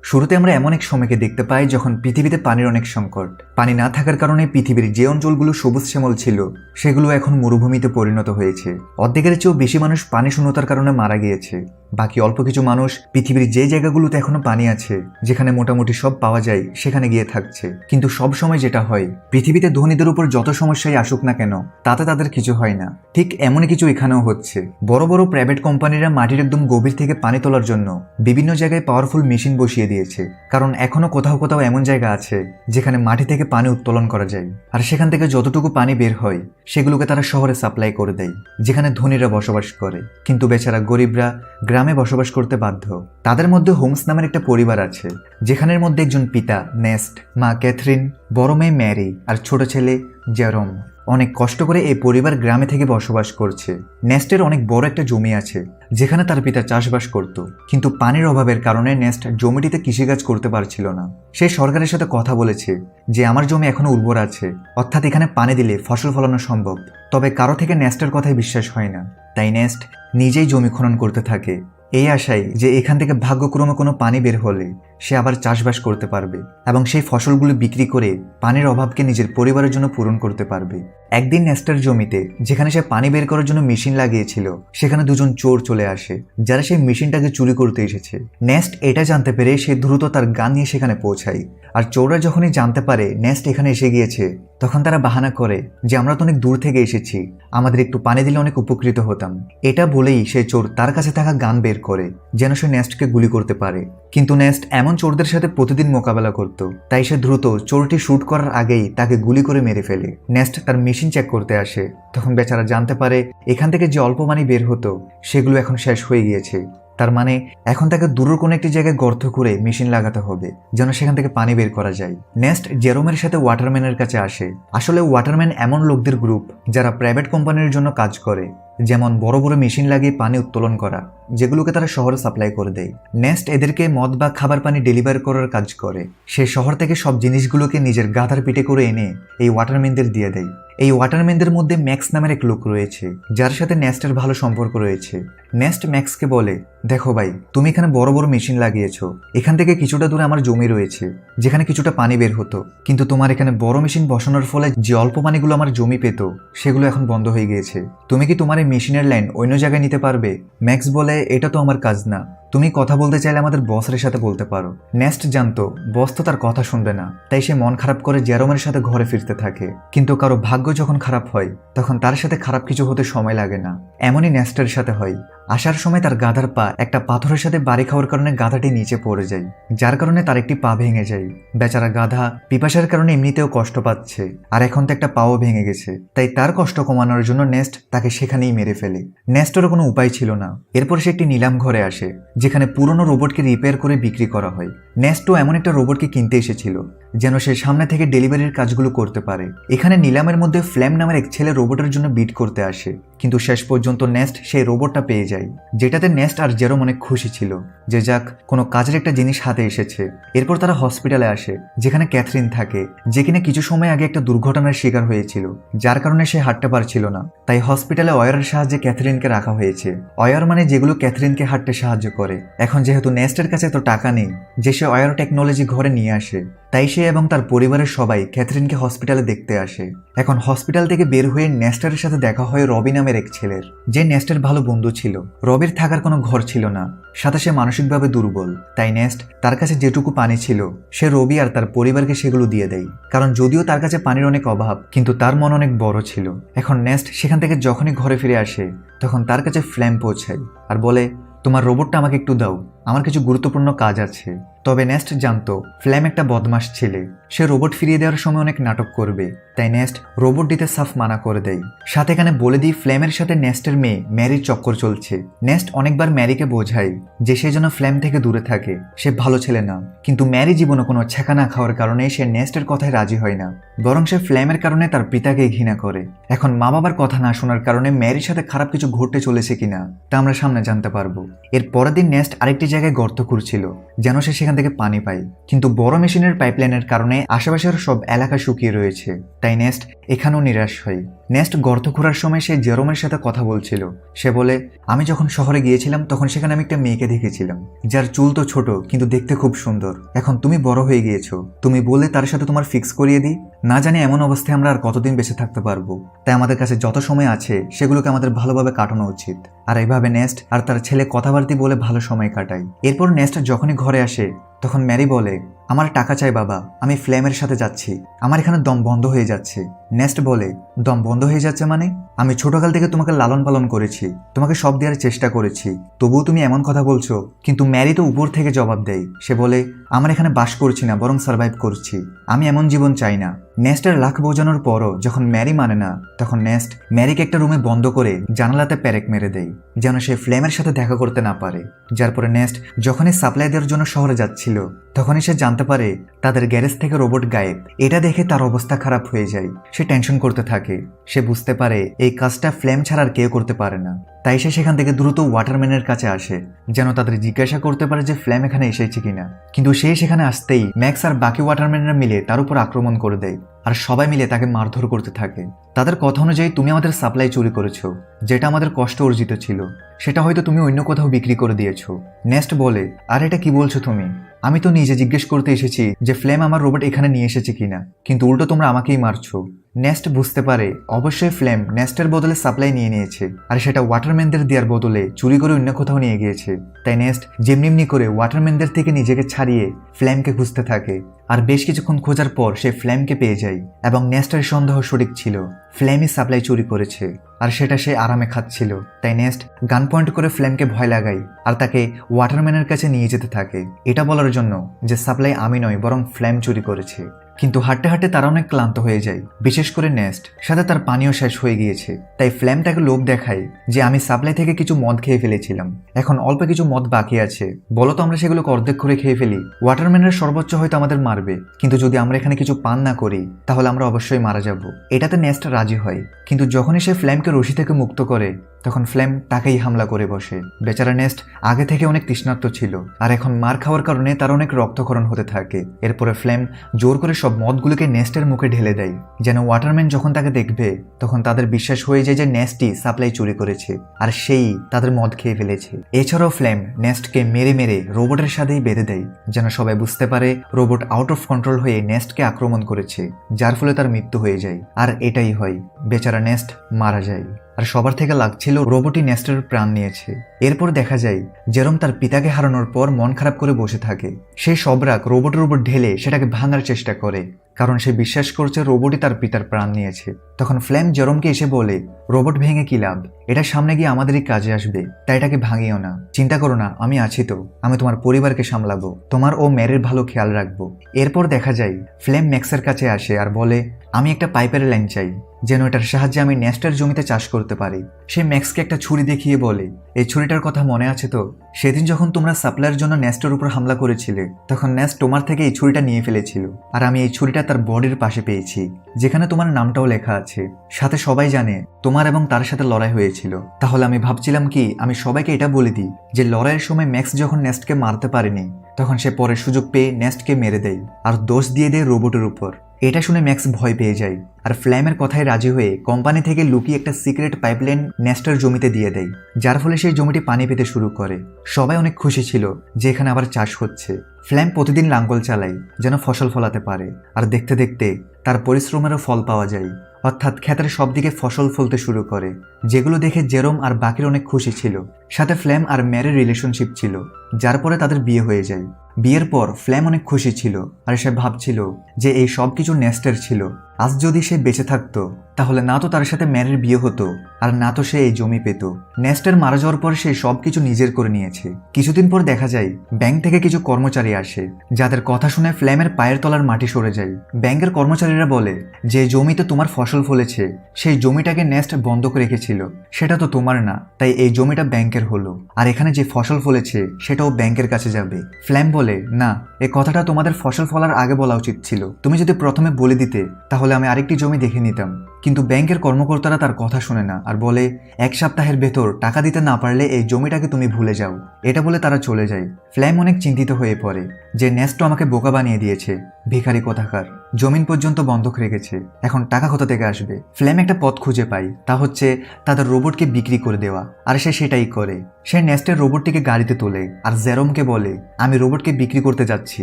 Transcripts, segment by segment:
শুরুতে আমরা এমন এক সময়কে দেখতে পাই যখন পৃথিবীতে পানির অনেক সংকট। পানি না থাকার কারণে পৃথিবীর যে অঞ্চলগুলো সবুজ শ্যামল ছিল সেগুলো এখন মরুভূমিতে পরিণত হয়েছে। অর্ধেকের চেয়েও বেশি মানুষ পানি শূন্যতার কারণে মারা গিয়েছে। বাকি অল্প কিছু মানুষ পৃথিবীর যে জায়গাগুলোতে এখনো পানি আছে, যেখানে মোটামুটি সব পাওয়া যায়, সেখানে গিয়ে থাকছে। কিন্তু সব সময় যেটা হয়, পৃথিবীতে ধনীদের উপর যত সমস্যাই আসুক না কেন, তাতে তাদের কিছু হয় না। ঠিক এমনই কিছু এখানেও হচ্ছে। বড় বড় প্রাইভেট কোম্পানিরা মাটির একদম গভীর থেকে পানি তোলার জন্য বিভিন্ন জায়গায় পাওয়ারফুল মেশিন বসিয়ে দিয়েছে। কারণ এখনো কোথাও কোথাও এমন জায়গা আছে যেখানে মাটি থেকে পানি উত্তোলন করা যায়, আর সেখান থেকে যতটুকু পানি বের হয় সেগুলোকে তারা শহরে সাপ্লাই করে দেয়, যেখানে ধনীরা বসবাস করে। কিন্তু বেচারা গরিবরা গ্রামে বসবাস করতে বাধ্য। তাদের মধ্যে হোমস নামের একটা পরিবার আছে, যেখানের মধ্যে একজন পিতা নেস্ট, মা ক্যাথরিন, বড় মেয়ে ম্যারি আর ছোট ছেলে জেরোম অনেক কষ্ট করে এই পরিবার গ্রামে থেকে বসবাস করছে। নেস্টের অনেক বড় একটা জমি আছে, যেখানে তার পিতা চাষবাস করত। কিন্তু পানির অভাবের কারণে নেস্ট জমিটিতে কৃষিকাজ করতে পারছিল না। সে সরকারের সাথে কথা বলেছে যে আমার জমি এখনো উর্বর আছে, অর্থাৎ এখানে পানি দিলে ফসল ফলানো সম্ভব। তবে কারো থেকে নেস্টের কথাই বিশ্বাস হয় না। তাই নেস্ট নিজেই জমি খনন করতে থাকে, এই আশায় যে এখান থেকে ভাগ্যক্রমে কোনো পানি বের হলে সে আবার চাষবাস করতে পারবে এবং সেই ফসলগুলো বিক্রি করে পানির অভাবকে নিজের পরিবারের জন্য পূরণ করতে পারবে। একদিন নেস্টের জমিতে, যেখানে সে পানি বের করার জন্য মেশিন লাগিয়েছিল, সেখানে দুজন চোর চলে আসে, যারা সেই মেশিনটাকে চুরি করতে এসেছে। নেস্ট এটা জানতে পেরে সে দ্রুত তার গান নিয়ে সেখানে পৌঁছায়। আর চোররা যখনই জানতে পারে নেস্ট এখানে এসে গিয়েছে, তখন তারা বাহানা করে যে আমরা তো অনেক দূর থেকে এসেছি, আমাদের একটু পানি দিলে অনেক উপকৃত হতাম। এটা বলেই সে চোর তার কাছে থাকা গান বের করে যেন সে নেস্টকে গুলি করতে পারে। কিন্তু নেস্ট এমন চোরদের সাথে প্রতিদিন মোকাবেলা করত, তাই সে দ্রুত চোরটি শুট করার আগেই তাকে গুলি করে মেরে ফেলে। নেস্ট তার মেশিন চেক করতে আসে, তখন বেচারা জানতে পারে এখান থেকে যে অল্প পানি বের হতো সেগুলো এখন শেষ হয়ে গিয়েছে। তার মানে এখন তাকে দূরের কোনো একটি জায়গায় গর্ত করে মেশিন লাগাতে হবে যেন সেখান থেকে পানি বের করা যায়। নেস্ট জেরোমের সাথে ওয়াটারম্যানের কাছে আসে। আসলে ওয়াটারম্যান এমন লোকদের গ্রুপ যারা প্রাইভেট কোম্পানির জন্য কাজ করে, যেমন বড় বড় মেশিন লাগিয়ে পানি উত্তোলন করা, যেগুলোকে তারা শহরে সাপ্লাই করে দেয়। নেস্ট এদেরকে মদ বা খাবার পানি ডেলিভার করার কাজ করে। সে শহর থেকে সব জিনিসগুলোকে নিজের গাধার পিঠে করে এনে এই ওয়াটারম্যানদের দিয়ে দেয়। এই ওয়াটারম্যানদের মধ্যে ম্যাক্স নামের এক লোক রয়েছে, যার সাথে নেস্টের ভালো সম্পর্ক রয়েছে। নেস্ট ম্যাক্সকে বলে, দেখো ভাই, তুমি এখানে বড় বড় মেশিন লাগিয়েছো, এখান থেকে কিছুটা দূরে আমার জমি রয়েছে যেখানে কিছুটা পানি বের হতো, কিন্তু তোমার এখানে বড় মেশিন বসানোর ফলে যে অল্প পানিগুলো আমার জমি পেত সেগুলো এখন বন্ধ হয়ে গিয়েছে। তুমি কি তোমার এই মেশিনের লাইন অন্য জায়গায় নিতে পারবে? ম্যাক্স বলে, এটা তো আমার কাজ না, তুমি কথা বলতে চাইলে আমাদের বসের সাথে বলতে পারো। নেস্ট জানতো বস তো তার কথা শুনবে না, তাই সে মন খারাপ করে জেরোমের সাথে ঘরে ফিরতে থাকে। কিন্তু কারো ভাগ্য যখন খারাপ হয়, তখন তার সাথে খারাপ কিছু হতে সময় লাগে না। এমনই নেস্টের সাথে হয়। আসার সময় তার গাধার পা একটা পাথরের সাথে বাড়ি খাওয়ার কারণে গাধাটি নিচে পড়ে যায়, যার কারণে তার একটি পা ভেঙে যায়। বেচারা গাধা পিপাসার কারণে এমনিতেও কষ্ট পাচ্ছে, আর এখন তো একটা পাও ভেঙে গেছে। তাই তার কষ্ট কমানোর জন্য নেস্ট তাকে সেখানেই মেরে ফেলে। নেস্টেরও কোনো উপায় ছিল না। এরপর সে একটি নিলাম ঘরে আসে, যেখানে পুরনো রোবটকে রিপেয়ার করে বিক্রি করা হয়। নেস্টও এমন একটা রোবটকে কিনতে এসেছিল যেন সে সামনে থেকে ডেলিভারির কাজগুলো করতে পারে। এখানে নিলামের মধ্যে ফ্ল্যাম নামের এক ছেলে রোবটের জন্য বিট করতে আসে, কিন্তু শেষ পর্যন্ত নেস্ট সেই রোবটটা পেয়ে যায়, যেটাতে নেস্ট আর জেরোম অনেক খুশি ছিল যে যাক, কোনো কাজের একটা জিনিস হাতে এসেছে। এরপর তারা হসপিটালে আসে, যেখানে ক্যাথরিন থাকে, যে কিনা কিছু সময় আগে একটা দুর্ঘটনার শিকার হয়েছিল, যার কারণে সে হাঁটতে পারছিল না। তাই হসপিটালে ওয়্যারের সাহায্যে ক্যাথরিনকে রাখা হয়েছে। ওয়্যার মানে যেগুলো ক্যাথরিনকে হাঁটতে সাহায্য করে। এখন যেহেতু নেস্টের কাছে এত টাকা নেই যে সে ওয়্যার টেকনোলজি ঘরে নিয়ে আসে, তাই সে এবং তার পরিবারের সবাই ক্যাথরিনকে হসপিটালে দেখতে আসে। এখন হসপিটাল থেকে বের হয়ে নেস্টের সাথে দেখা হয় রবি নামের এক ছেলের, যে নেস্টের ভালো বন্ধু ছিল। রবির থাকার কোনো ঘর ছিল না, সাথে সে মানসিকভাবে দুর্বল। তাই নেস্ট তার কাছে যেটুকু পানি ছিল সে রবি আর তার পরিবারকে সেগুলো দিয়ে দেয়, কারণ যদিও তার কাছে পানির অনেক অভাব, কিন্তু তার মন অনেক বড় ছিল। এখন নেস্ট সেখান থেকে যখনই ঘরে ফিরে আসে, তখন তার কাছে ফ্ল্যাম পৌঁছায় আর বলে, তোমার রোবটটা আমাকে একটু দাও, আমার কিছু গুরুত্বপূর্ণ কাজ আছে। তবে নেস্ট জানতো ফ্ল্যাম একটা বদমাশ ছেলে, সে রোবট ফিরিয়ে দেওয়ার সময় অনেক নাটক করবে। তাই নেস্ট রোবট দিতে সাফ মানা করে দেয়। সাথে এখানে বলে দিই ফ্ল্যামের সাথে নেস্টের মেয়ে ম্যারির চক্কর চলছে। নেস্ট অনেকবার ম্যারিকে বোঝায় যে সে যেন ফ্ল্যাম থেকে দূরে থাকে, সে ভালো ছেলে না। কিন্তু ম্যারি জীবনে কোনো ছ্যাঁকা না খাওয়ার কারণে সে নেস্টের কথায় রাজি হয় না, বরং সে ফ্ল্যামের কারণে তার পিতাকে ঘৃণা করে। এখন মা বাবার কথা না শোনার কারণে ম্যারির সাথে খারাপ কিছু ঘটতে চলেছে কিনা তা আমরা সামনে জানতে পারবো। এর পরের দিন নেস্ট আরেকটি জায়গায় গর্ত খুঁড়ছিল যেন সে সেখান থেকে পানি পায়, কিন্তু বড় মেশিনের পাইপলাইনের কারণে আশেপাশের সব এলাকা শুকিয়ে রয়েছে। তাই নেস্ট এখানেও নিরাশ হয়। নেস্ট গর্ত খোঁড়ার সময় সে জেরোমের সাথে কথা বলছিল। সে বলে, আমি যখন শহরে গিয়েছিলাম তখন সেখানে আমি একটা মেয়েকে দেখেছিলাম, যার চুল তো ছোট কিন্তু দেখতে খুব সুন্দর। এখন তুমি বড় হয়ে গিয়েছো, তুমি বলে তার সাথে তোমার ফিক্স করিয়ে দিই। না জানি এমন অবস্থায় আমরা আর কতদিন বেঁচে থাকতে পারবো, তাই আমাদের কাছে যত সময় আছে সেগুলোকে আমাদের ভালোভাবে কাটানো উচিত। আর এইভাবে নেস্ট আর তার ছেলে কথাবার্তি বলে ভালো সময় কাটায়। এরপর নেস্ট যখনই ঘরে আসে তখন ম্যারি বলে, আমার টাকা চাই বাবা, আমি ফ্লেমের সাথে যাচ্ছি, আমার এখানে দম বন্ধ হয়ে যাচ্ছে। নেস্ট বলে, দম বন্ধ হয়ে যাচ্ছে মানে? আমি ছোটকাল থেকে তোমাকে লালন পালন করেছি, তোমাকে সব দেওয়ার চেষ্টা করেছি, তবুও তুমি এমন কথা বলছো। কিন্তু ম্যারি তো উপর থেকে জবাব দেয়। সে বলে, আমার এখানে বাস করছি না, বরং সার্ভাইভ করছি, আমি এমন জীবন চাই না। নেস্টের লাখ বোঝানোর পরও যখন ম্যারি মানে না, তখন নেস্ট ম্যারিকে একটা রুমে বন্ধ করে জানালাতে প্যারেক মেরে দেয়, যেন সে ফ্লেমের সাথে দেখা করতে না পারে। যার পরে নেস্ট যখনই সাপ্লাই দেওয়ার জন্য শহরে যাচ্ছিল তখনই সে জানতে পারে তাদের গ্যারেজ থেকে রোবট গায়েব। এটা দেখে তার অবস্থা খারাপ হয়ে যায়, সে টেনশন করতে থাকে। সে বুঝতে পারে এই কাজটা ফ্লেম ছাড়া আর কেউ করতে পারে না, তাই সে সেখান থেকে দ্রুত ওয়াটারম্যানের কাছে আসে, যেন তাদের জিজ্ঞাসা করতে পারে যে ফ্লেম এখানে এসেছে কিনা। কিন্তু সে সেখানে আসতেই ম্যাক্স আর বাকি ওয়াটারম্যানরা মিলে তার উপর আক্রমণ করে দেয়, আর সবাই মিলে তাকে মারধর করতে থাকে। তাদের কথা অনুযায়ী তুমি আমাদের সাপ্লাই চুরি করেছো, যেটা আমাদের কষ্ট অর্জিত ছিল, সেটা হয়তো তুমি অন্য কোথাও বিক্রি করে দিয়েছো। নেস্ট বলে, আর এটা কি বলছো তুমি? আমি তো নিজে জিজ্ঞেস করতে এসেছি যে ফ্লেম আমার রোবট এখানে নিয়ে এসেছে কিনা, কিন্তু উল্টো তোমরা আমাকেই মারছো। নেস্ট বুঝতে পারে অবশ্যই ফ্লেম নেস্টের বদলে সাপ্লাই নিয়ে নিয়েছে, আর সেটা ওয়াটারম্যানদের দেওয়ার বদলে চুরি করে অন্য কোথাও নিয়ে গিয়েছে। তাই নেস্ট যেমনি করে ওয়াটারম্যানদের থেকে নিজেকে ছাড়িয়ে ফ্লেমকে খুঁজতে থাকে। আর বেশ কিছুক্ষণ খোঁজার পর সে ফ্লেমকে পেয়ে যায়, এবং নেস্টের সন্দেহ সঠিক ছিল, ফ্লেমই সাপ্লাই চুরি করেছে, আর সেটা সে আরামে খাচ্ছিল। তাই নেস্ট গান পয়েন্ট করে ফ্লেমকে ভয় লাগায় আর তাকে ওয়াটারম্যানের কাছে নিয়ে যেতে থাকে, এটা বলার জন্য যে সাপ্লাই আমি নয় বরং ফ্লেম চুরি করেছে। কিন্তু হাঁটতে হাঁটতে তারা অনেক ক্লান্ত হয়ে যায়, বিশেষ করে নেস্ট, সাথে তার পানীয় শেষ হয়ে গিয়েছে। তাই ফ্লেম তাকে লোভ দেখায় যে আমি সাপ্লাই থেকে কিছু মদ খেয়ে ফেলেছিলাম, এখন অল্প কিছু মদ বাকি আছে, বলো তো আমরা সেগুলোকে অর্ধেক করে খেয়ে ফেলি, ওয়াটারম্যানের সর্বোচ্চ হয়তো আমাদের মারবে, কিন্তু যদি আমরা এখানে কিছু পান না করি তাহলে আমরা অবশ্যই মারা যাব। এটাতে নেস্ট রাজি হয়, কিন্তু যখনই সে ফ্লেমকে রশি থেকে মুক্ত করে তখন ফ্লেম তাকেই হামলা করে বসে। বেচারা নেস্ট আগে থেকে অনেক তৃষ্ণার্ত ছিল, আর এখন মার খাওয়ার কারণে তার অনেক রক্তক্ষরণ হতে থাকে। এরপরে ফ্লেম জোর করে সব মদগুলোকে নেস্টের মুখে ঢেলে দেয়, যেন ওয়াটারম্যান যখন তাকে দেখবে তখন তাদের বিশ্বাস হয়ে যায় যে নেস্টই সাপ্লাই চুরি করেছে, আর সেই তাদের মদ খেয়ে ফেলেছে। এছাড়াও ফ্লেম নেস্টকে মেরে মেরে রোবটের সাথেই বেঁধে দেয়, যেন সবাই বুঝতে পারে রোবট আউট অফ কন্ট্রোল হয়ে নেস্টকে আক্রমণ করেছে, যার ফলে তার মৃত্যু হয়ে যায়। আর এটাই হয়, বেচারা নেস্ট মারা যায়। আর সবার থেকে লাগছিল রোবটই নেস্টের প্রাণ নিয়েছে। এরপর দেখা যায় জেরোম তার পিতাকে হারানোর পর মন খারাপ করে বসে থাকে। সেই সব রাগ রোবটের উপর ঢেলে সেটাকে ভাঙার চেষ্টা করে, কারণ সে বিশ্বাস করছে রোবটই তার পিতার প্রাণ নিয়েছে। তখন ফ্লেম জেরোমকে এসে বলে, রোবট ভেঙে কি লাভ, এটা সামনে গিয়ে আমাদেরই কাজে আসবে, তাই এটাকে ভাঙিও না, চিন্তা করো না, আমি আছি তো, আমি তোমার পরিবারকে সামলাবো, তোমার ও ম্যারির ভালো খেয়াল রাখবো। এরপর দেখা যায় ফ্লেম ম্যাক্সের কাছে আসে আর বলে, আমি একটা পাইপের লাইন চাই, যেন এটার সাহায্যে আমি নেস্টের জমিতে চাষ করতে পারি। সে ম্যাক্সকে একটা ছুরি দেখিয়ে বলে, এই ছুরিটার কথা মনে আছে তো, সেদিন যখন তোমরা সাপ্লাইয়ের জন্য নেস্টের উপর হামলা করেছিলে তখন নেস্ট তোমার থেকে এই ছুরিটা নিয়ে ফেলেছিল, আর আমি এই ছুরিটা তার বডির পাশে পেয়েছি, যেখানে তোমার নামটাও লেখা আছে, সাথে সবাই জানে তোমার এবং তার সাথে লড়াই হয়েছিল। তাহলে আমি ভাবছিলাম কি আমি সবাইকে এটা বলে দিই যে লড়াইয়ের সময় ম্যাক্স যখন নেস্টকে মারতে পারেনি তখন সে পরে সুযোগ পেয়ে নেস্টকে মেরে দেয় আর দোষ দিয়ে দেয় রোবটের উপর। এটা শুনে ম্যাক্স ভয় পেয়ে যায় আর ফ্ল্যামের কথায় রাজি হয়ে কোম্পানি থেকে লুকিয়ে একটা সিক্রেট পাইপলাইন নেস্টের জমিতে দিয়ে দেয়, যার ফলে সেই জমিটি পানি পেতে শুরু করে। সবাই অনেক খুশি ছিল যে এখানে আবার চাষ হচ্ছে। ফ্ল্যাম প্রতিদিন লাঙ্গল চালায় যেন ফসল ফলাতে পারে, আর দেখতে দেখতে তার পরিশ্রমেরও ফল পাওয়া যায়, অর্থাৎ ক্ষেতের সব দিকে ফসল ফলতে শুরু করে, যেগুলো দেখে জেরোম আর বাকির অনেক খুশি ছিল। সাথে ফ্ল্যাম আর ম্যারির রিলেশনশিপ ছিল, যার পরে তাদের বিয়ে হয়ে যায়। বিয়ের পর ফ্ল্যাম অনেক খুশি ছিল আর সে ভাবছিল যে এই সব কিছু নেস্টের ছিল। আজ যদি সে বেঁচে থাকতো তাহলে না তো তার সাথে ম্যারির বিয়ে হতো আর না তো সে এই জমি পেত। নেস্টের মারা যাওয়ার পর সে সব কিছু নিজের করে নিয়েছে। কিছুদিন পর দেখা যায় ব্যাংক থেকে কিছু কর্মচারী আসে, যাদের কথা শুনে ফ্ল্যামের পায়ের তলার মাটি সরে যায়। ব্যাংকের কর্মচারীরা বলে যে জমিতে তোমার ফসল ফলেছে সেই জমিটাকে নেস্ট বন্ধক রেখেছিল, সেটা তো তোমার না, তাই এই জমিটা ব্যাংকের হলো, আর এখানে যে ফসল ফলেছে সেটাও ব্যাংকের কাছে যাবে। ফ্ল্যাম বলে, না, এই কথাটা তোমাদের ফসল ফলার আগে বলা উচিত ছিল, তুমি যদি প্রথমে বলে দিতে তাহলে আমি আরেকটি জমি দেখে নিতাম। কিন্তু ব্যাংকের কর্মকর্তারা তার কথা শোনে না আর বলে 1 সপ্তাহের ভেতর টাকা দিতে না পারলে এই জমিটাকে তুমি ভুলে যাও। এটা বলে তারা চলে যায়। ফ্ল্যাম অনেক চিন্তিত হয়ে পড়ে যে নেস্টো আমাকে বোকা বানিয়ে দিয়েছে, ভিখারি কোথাকার, জমিন পর্যন্ত বন্ধক রেখেছে, এখন টাকা কোথা থেকে আসবে। ফ্ল্যাম একটা পথ খুঁজে পায়, তা হচ্ছে তাদের রোবটকে বিক্রি করে দেওয়া। আর সে সেটাই করে। সে নেস্টের রোবটটিকে গাড়িতে তোলে আর জেরোমকে বলে আমি রোবটকে বিক্রি করতে যাচ্ছি,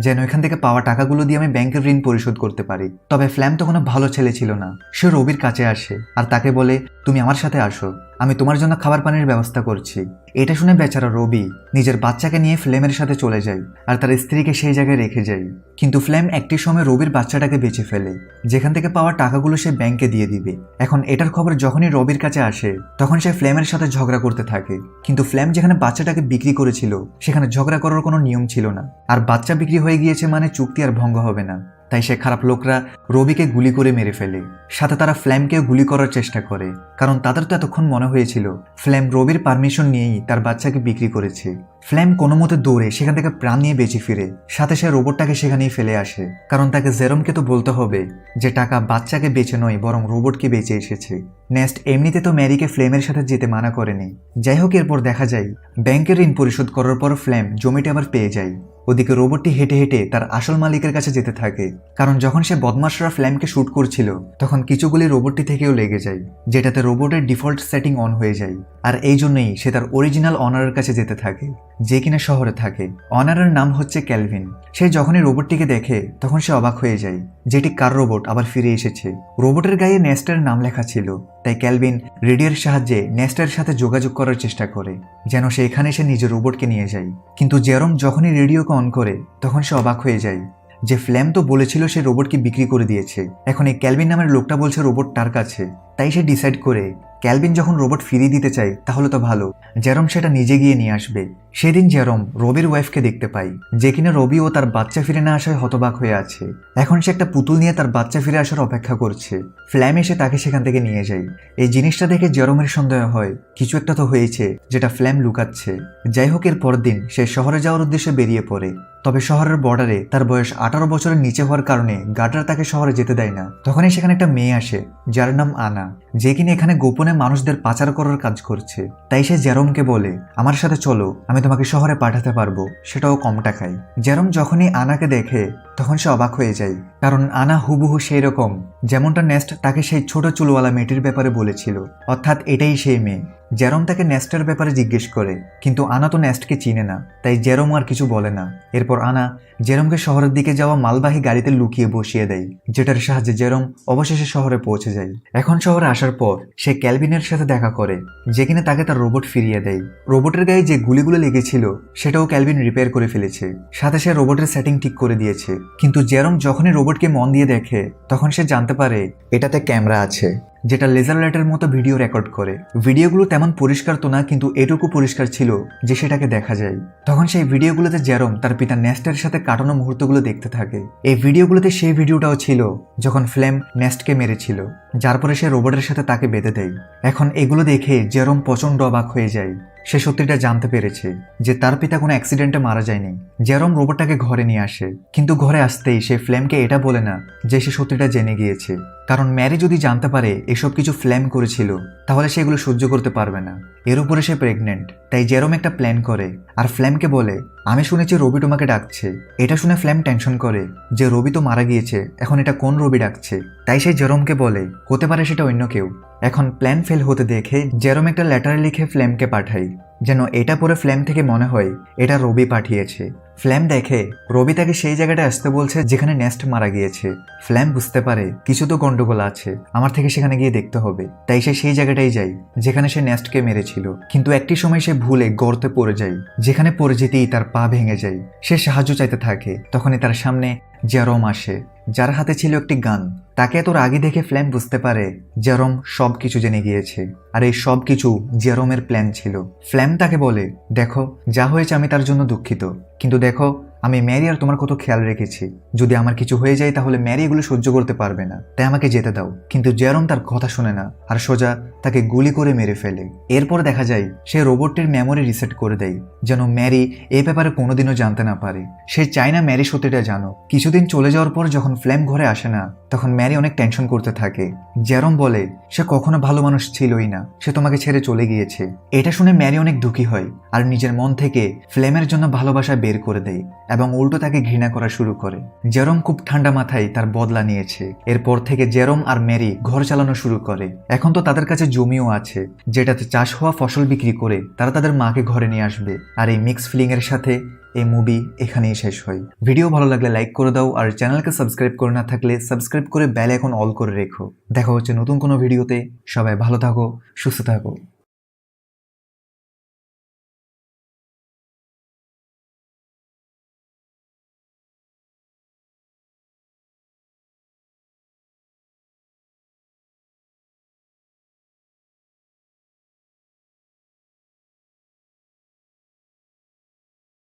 যেন এখান থেকে পাওয়া টাকাগুলো দিয়ে আমি ব্যাংকের ঋণ পরিশোধ করতে পারি। তবে ফ্ল্যাম তো কোনো ভালো ছেলে ছিল না। সে রবির কাছে আসে আর তাকে বলে তুমি আমার সাথে আসো, আমি তোমার জন্য খাবার পানির ব্যবস্থা করছি। এটা শুনে বেচারা রবি নিজের বাচ্চাকে নিয়ে ফ্লেমের সাথে চলে যায় আর তার স্ত্রীকে সেই জায়গায় রেখে যায়। কিন্তু ফ্লেম একটি সময় রবির বাচ্চাটাকে বেঁচে ফেলে, যেখান থেকে পাওয়া টাকাগুলো সে ব্যাংকে দিয়ে দিবে। এখন এটার খবর যখনই রবির কাছে আসে তখন সে ফ্লেমের সাথে ঝগড়া করতে থাকে। কিন্তু ফ্লেম যেখানে বাচ্চাটাকে বিক্রি করেছিল সেখানে ঝগড়া করার কোনো নিয়ম ছিল না, আর বাচ্চা বিক্রি হয়ে গিয়েছে মানে চুক্তি আর ভঙ্গ হবে না। তাই সে খারাপ লোকরা রবিকে গুলি করে মেরে ফেলে, সাথে তারা ফ্ল্যামকেও গুলি করার চেষ্টা করে, কারণ তাদের তো এতক্ষণ মনে হয়েছিল ফ্ল্যাম রবির পারমিশন নিয়েই তার বাচ্চাকে বিক্রি করেছে। ফ্ল্যাম কোনো মতে দৌড়ে সেখান থেকে প্রাণ নিয়ে বেঁচে ফিরে, সাথে সে রোবটটাকে সেখানেই ফেলে আসে, কারণ তাকে জেরোমকে তো বলতে হবে যে টাকা বাচ্চাকে বেঁচে নয় বরং রোবটকে বেঁচে এসেছে। নেক্সট এমনিতে তো ম্যারিকে ফ্লেমের সাথে যেতে মানা করেনি। যাই হোক, এরপর দেখা যায় ব্যাংকের ঋণ পরিশোধ করার পর ফ্ল্যাম জমিটি আবার পেয়ে যায়। ওদিকে রোবটটি হেঁটে হেঁটে তার আসল মালিকের কাছে যেতে থাকে, কারণ যখন সে বদমাশরা ফ্ল্যামকে শুট করছিল তখন কিছু গুলি রোবটটি থেকেও লেগে যায়, যেটাতে রোবটের ডিফল্ট সেটিং অন হয়ে যায়। আর এই জন্যই সে তার অরিজিনাল অনারের কাছে যেতে থাকে, যে কিনা শহরে থাকে। অনারের নাম হচ্ছে ক্যালভিন। সে যখনই রোবটটিকে দেখে তখন সে অবাক হয়ে যায়, যেটি কার রোবট আবার ফিরে এসেছে। রোবটের গায়ে নেস্টের নাম লেখা ছিল, তাই ক্যালভিন রেডিওর সাহায্যে নেস্টের সাথে যোগাযোগ করার চেষ্টা করে যেন সে এখানে এসে নিজের রোবটকে নিয়ে যায়। কিন্তু জেরোম যখনই রেডিওকে অন করে তখন সে অবাক হয়ে যায় যে ফ্ল্যাম তো বলেছিল সে রোবটকে বিক্রি করে দিয়েছে, এখন এই ক্যালভিন নামের লোকটা বলছে রোবট তার কাছে। তাই সে ডিসাইড করে ক্যালভিন যখন রোবট ফিরিয়ে দিতে চায় তাহলে তো ভালো, জেরোম সেটা নিজে গিয়ে নিয়ে আসবে। সেদিন জেরোম রবির ওয়াইফকে দেখতে পাই, যে কিনা রবি ও তার বাচ্চা ফিরে না আসায় হতবাক হয়ে আছে। এখন সে একটা পুতুল নিয়ে তার বাচ্চা ফিরে আসার অপেক্ষা করছে। ফ্ল্যাম এসে তাকে সেখান থেকে নিয়ে যায়। এই জিনিসটা দেখে জেরোমের সন্দেহ হয় কিছু একটা তো হয়েছে যেটা ফ্ল্যাম লুকাচ্ছে। যাই হোক, এর পরের দিন সে শহরে যাওয়ার উদ্দেশ্যে বেরিয়ে পড়ে। তবে শহরের বর্ডারে তার বয়স 18 বছরের নিচে হওয়ার কারণে গার্ডরা তাকে শহরে যেতে দেয় না। তখনই সেখানে একটা মেয়ে আসে যার নাম আনা, যে কিনা এখানে গোপনে মানুষদের পাচার করার কাজ করছে। তাই সে জেরোমকে বলে আমার সাথে চলো, আমি তোমাকে শহরে পাঠাতে পারবো, সেটাও কম টাকায়। জেরোম যখনই আনাকে দেখে তখন সে অবাক হয়ে যায়, কারণ আনা হুবহু সেই রকম যেমনটা নেস্ট তাকে সেই ছোট চুলওয়ালা মেয়েটির ব্যাপারে বলেছিল, অর্থাৎ এটাই সেই মেয়ে। জেরোম তাকে নেস্টের ব্যাপারে জিজ্ঞেস করে, কিন্তু আনা তো নেস্টকে চিনে না, তাই জেরোম আর কিছু বলে না। এরপর আনা জেরোমকে শহরের দিকে যাওয়া মালবাহী গাড়িতে লুকিয়ে বসিয়ে দেয়, যেটার সাহায্যে জেরোম অবশেষে শহরে পৌঁছে যায়। এখন শহরে আসার পর সে ক্যালভিনের সাথে দেখা করে, যে কিনা তাকে তার রোবট ফিরিয়ে দেয়। রোবটের গায়ে যে গুলিগুলো লেগেছিল সেটাও ক্যালভিন রিপেয়ার করে ফেলেছে, সাথে সে রোবটের সেটিং ঠিক করে দিয়েছে। কিন্তু জেরোম যখনই রোবটকে মন দিয়ে দেখে তখন সে জানতে পারে এটাতে ক্যামেরা আছে, যেটা লেজার লাইটের মতো ভিডিও রেকর্ড করে। ভিডিওগুলো তেমন পরিষ্কার তো না, কিন্তু এটুকু পরিষ্কার ছিল যে সেটাকে দেখা যায়। তখন সেই ভিডিওগুলোতে জেরোম তার পিতা নেস্টের সাথে কাটানো মুহূর্তগুলো দেখতে থাকে। এই ভিডিওগুলোতে সেই ভিডিওটাও ছিল যখন ফ্লেম নেস্টকে মেরেছিল, যার পরে সে রোবটের সাথে তাকে বেঁধে দেয়। এখন এগুলো দেখে জেরোম প্রচন্ড অবাক হয়ে যায়। সে সত্যিটা জানতে পেরেছে যে তার পিতা কোনো অ্যাক্সিডেন্টে মারা যায়নি। জেরোম রোবটটাকে ঘরে নিয়ে আসে, কিন্তু ঘরে আসতেই সে ফ্লেমকে এটা বলে না যে সে সত্যিটা জেনে গিয়েছে, কারণ ম্যারি যদি জানতে পারে এসব কিছু ফ্লেম করেছিল তাহলে সেগুলো সহ্য করতে পারবে না। এর উপরে সে প্রেগনেন্ট। তাই জেরোম একটা প্ল্যান করে আর ফ্লেমকে বলে আমি শুনেছি রবি তোমাকে ডাকছে। এটা শুনে ফ্লেম টেনশন করে যে রবি তো মারা গিয়েছে, এখন এটা কোন রবি ডাকছে। তাই সে জেরোমকে বলে হতে পারে সেটা অন্য কেউ। এখন প্ল্যান ফেল হতে দেখে জেরোম একটা লেটার লিখে ফ্লেমকে পাঠায়, যেন এটা পরে ফ্লেম থেকে মনে হয় এটা রবি পাঠিয়েছে। ফ্ল্যাম দেখে রবি তাকে সেই জায়গাটায় আসতে বলছে যেখানে নেস্ট মারা গিয়েছে। ফ্ল্যাম বুঝতে পারে কিছু তো গন্ডগোল আছে, আমার থেকে সেখানে গিয়ে দেখতে হবে। তাই সে সেই জায়গাটাই যায় যেখানে সে নেস্টকে মেরেছিল। কিন্তু একটি সময় সে ভুলে গর্তে পড়ে যায়, যেখানে পড়ে যেতেই তার পা ভেঙে যায়। সে সাহায্য চাইতে থাকে, তখনই তার সামনে জেরোম আসে, যার হাতে ছিল একটি গান। তাকে এত আগে দেখে ফ্ল্যাম বুঝতে পারে জেরোম সবকিছু জেনে গিয়েছে, আর এই সব কিছু জেরোমের প্ল্যান ছিল। ফ্ল্যাম তাকে বলে দেখো, যা হয়েছে আমি তার জন্য দুঃখিত, কিন্তু দেখো আমি ম্যারি আর তোমার কত খেয়াল রেখেছি। যদি আমার কিছু হয়ে যায় তাহলে ম্যারি এগুলো সহ্য করতে পারবে না, তাই আমাকে যেতে দাও। কিন্তু জেরম তার কথা শোনে না আর সোজা তাকে গুলি করে মেরে ফেলে। এরপর দেখা যায় সে রোবটটির মেমোরি রিসেট করে দেয় যেন ম্যারি এই ব্যাপারে কোনোদিনও জানতে না পারে। সে চায় না ম্যারি সত্যিটা জানো। কিছুদিন চলে যাওয়ার পর যখন ফ্লেম ঘরে আসে না তখন ম্যারি অনেক টেনশন করতে থাকে। জেরম বলে সে কখনো ভালো মানুষ ছিলই না, সে তোমাকে ছেড়ে চলে গিয়েছে। এটা শুনে ম্যারি অনেক দুঃখী হয় আর নিজের মন থেকে ফ্লেমের জন্য ভালোবাসা বের করে দেয় এবং উল্টো তাকে ঘৃণা করা শুরু করে। জেরম খুব ঠান্ডা মাথায় তার বদলা নিয়েছে। এরপর থেকে জেরম আর ম্যারি ঘর চালানো শুরু করে। এখন তো তাদের কাছে জমিও আছে যেটাতে চাষ হওয়া ফসল বিক্রি করে তারা তাদের মাকে ঘরে নিয়ে আসবে। আর এই মিক্স ফিলিং এর সাথে এই মুভি এখানেই শেষ হয়। ভিডিও ভালো লাগলে লাইক করে দাও আর চ্যানেলকে সাবস্ক্রাইব করে না থাকলে সাবস্ক্রাইব করে বেল আইকন অল করে রেখো। দেখা হচ্ছে নতুন কোনো ভিডিওতে। সবাই ভালো থাকো, সুস্থ থাকো।